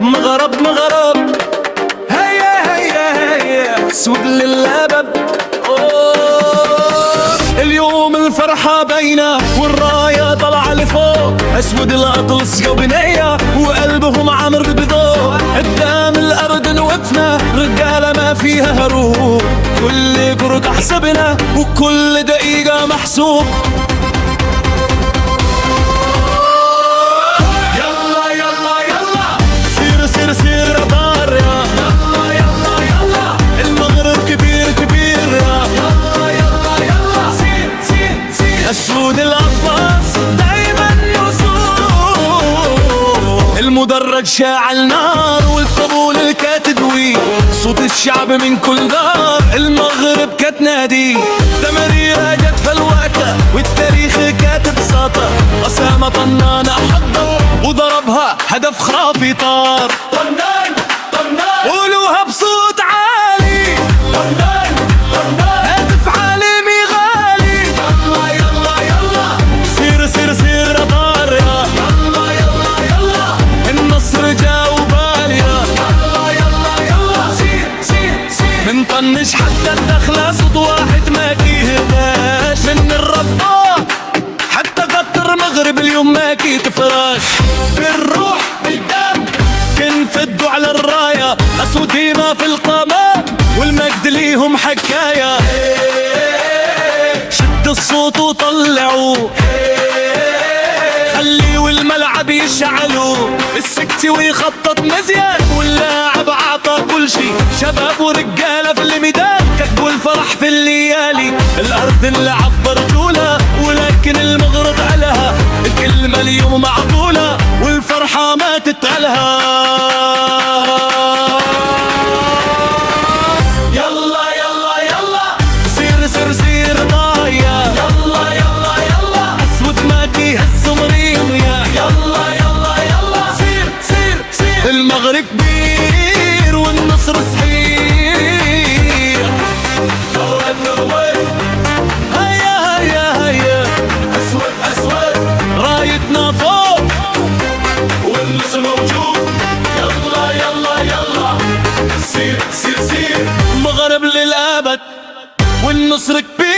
مغرب مغرب، هيا هيا هيا اسود للابب. اليوم الفرحة باينة والراية طلع لفوق، اسود الاطلس يا بنية وقلبهم عامر بضوء. قدام الارض وقفنا رجالة ما فيها هروب، كل قرط حسبنا وكل دقيقة محسوب. يلا يلا يلا سير سير سير يا طار يا يلا يلا يلا، المغرب كبير كبير يا يلا يلا يلا، سير سير سير اسود الاطلس دايما يصوم. المدرج شاعل نار والطبول كتدوي، صوت الشعب من كل دار المغرب كتنادي. تمريرة جت فلواتة والتاريخ كاتب ساطة، أسامة طنانة حضر وضربها هدف خرافي طار. طنان طنان قولوها بصوت عالي، طنان طنان هدف عالمي غالي. يلا يلا يلا سير سير سير يا طار يا يلا يلا يلا، النصر جا وبالي يا يلا يلا يلا، سير سير سير منطنش حتى الدخلة صوت واحد ما كيهداش. من الرباط حتى قطر مغرب اليوم ما كيتفراش. بالروح بالدم كنفدوا على الراية، أسودينا في القمام والمجد ليهم حكاية. شد الصوت وطلعوا خليوا الملعب يشعلوا، السكتي ويخطط مزيان واللاعب عطى كل شي. شباب ورجالة في الميدان كتبوا الفرح في الليالي. الأرض اللي عبر جولها ولكن المغرب علها، الكلمة اليوم معقولة والفرحة ما تتقالها. يلا يلا يلا سير سير سير ضايع، يلا يلا يلا اسود ما كيهز مريم يا يلا يلا يلا، سير سير سير المغرب كبير والنصر صحيح. هيا هيا هيا اسود اسود رايتنا فوق والنصر موجود. يلا يلا يلا سير سير سير مغرب للأبد والنصر كبير.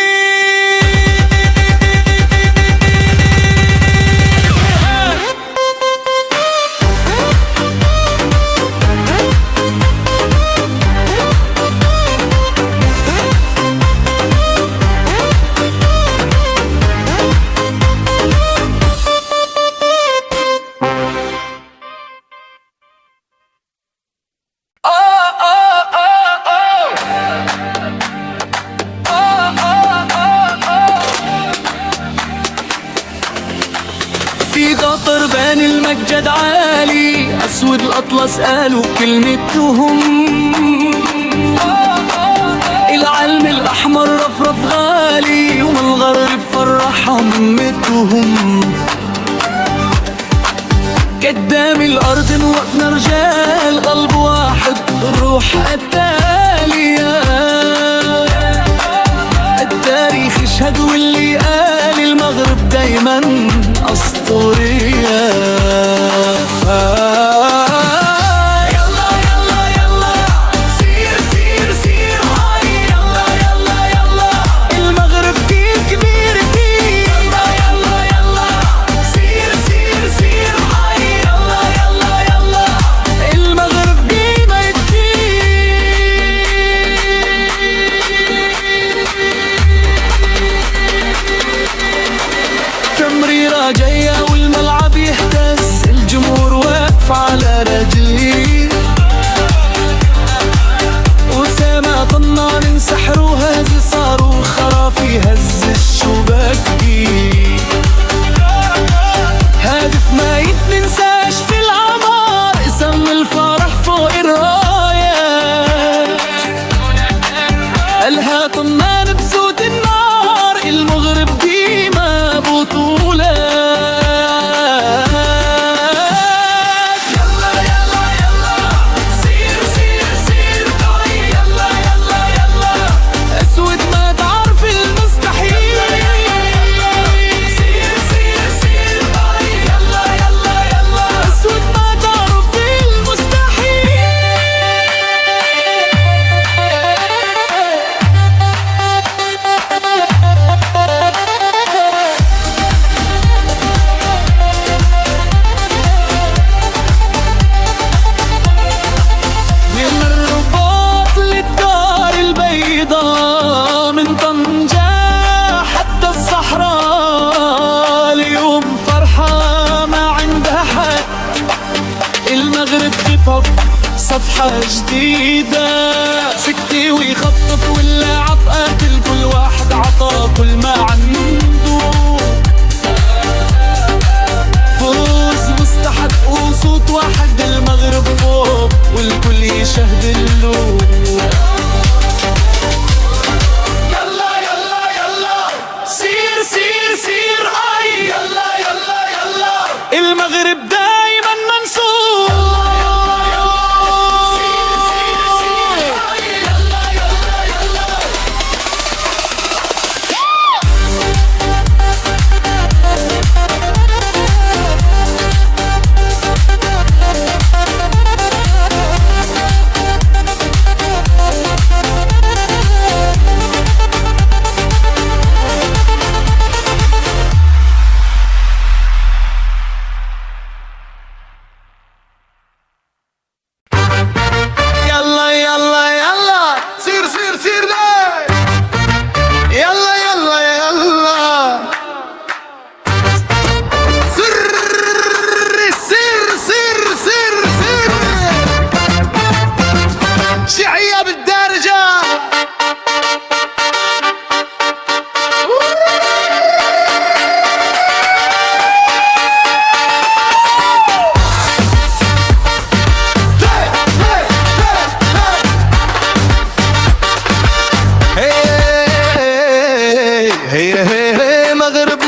في قطر بان المجد عالي، أسود الأطلس قالوا كلمتهم. العلم الأحمر رفرف غالي ومن الغرب فرحهم همتهم. قدام الأرض وقفنا رجال قلب واحد الروح التالية. التاريخ يشهد واللي قال المغرب دايما أسطورية. يلا يلا يلا سير سير سير هاي يلا يلا يلا، المغرب كبير كبير كبير. يلا يلا يلا سير سير سير هاي يلا يلا يلا، المغرب قيمة تمريرة جاية والملعب يهتز، صفحة جديدة. سكتي ويخطف ولا عطقاتل، كل واحد عطا كل ما عنده. فوز مستحق وصوت واحد، المغرب فوق والكل يشهد له. يلا يلا يلا سير سير سير اي، يلا يلا يلا المغرب دايما منصور.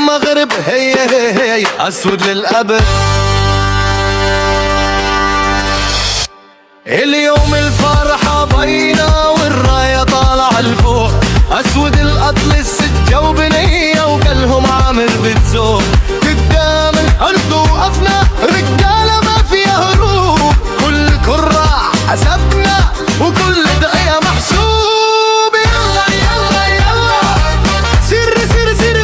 مغرب هي أسود للأبد. اليوم الفرحة بينا والراية طالعة لفوق. أسود الأطلس سجة وبنية وكلهم عامر بتزوق. قدام الأرض وقفنا رجالة ما فيها هروب. كل كرة حسبنا وكل دقيقة محسوب. يلا يلا يلا سير سير سير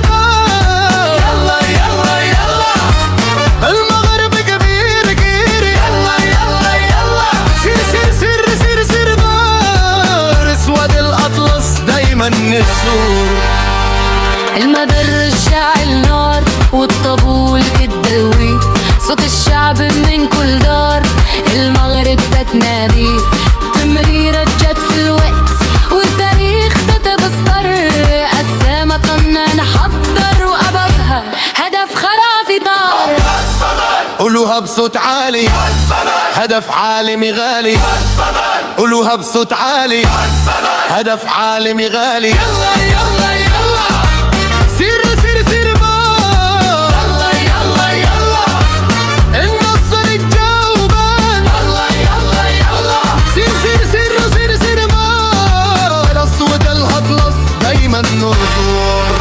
المغرب كبير كبير. يلا يلا يلا سير سير سير سير سير دار. اسود الاطلس دايما نسور. المدر شاعل نار والطبول الدوي. صوت الشعب من كل دار، المغرب بتنادي. تمريرة جت في الوقت والتاريخ تتبستر. قسامة كنا نحضر وأبوها هدف خرافي طار. قولوها بصوت عالي، هدف عالمي غالي. قولوها بصوت عالي، هدف عالمي غالي. يلا يلا يلا سير سير سير بار. يلا يلا يلا النصر الجوبان. يلا يلا يلا سير سير سير سير سير بار. أسود الأطلس دايما نزور.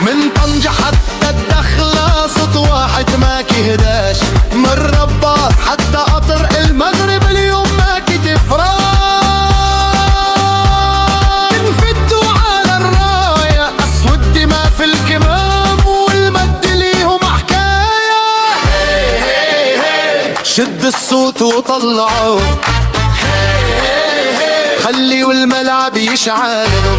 من طنجة حتى الدخلة صوت واحد ما كهداش. من رباط حتى قطر المغرب اليوم ما كتفراش. انفدوا على الراية أسود دماء في الكمام والمد ليهم حكاية. شد الصوت وطلعوا، خليوا الملعب يشعلوا.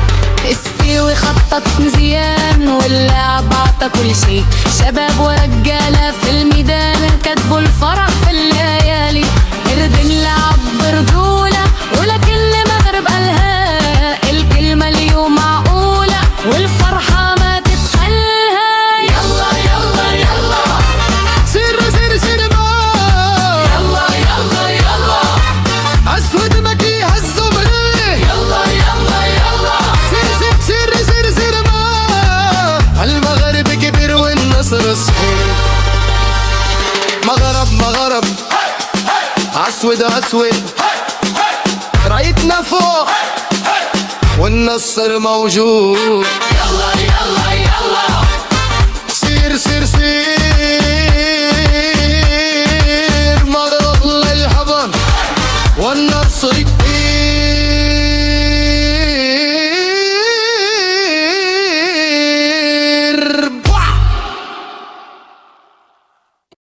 استوي خطط مزيان واللاعب عطى كل شيء. شباب ورجالة في الميدان كتبوا الفرح في الليالي. اردن لعب برجولة ولكل مغرب قالها. الكلمة اليوم معقولة والفرحة ما تتخلها. يلا يلا يلا سير سير سير بار. يلا يلا يلا أسود مكي هزوا بريه. يلا يلا يلا سير سير سير سير بار. المغرب كبير والنصر صغير. مغرب مغرب أسود أسود رايتنا فوق والنصر موجود.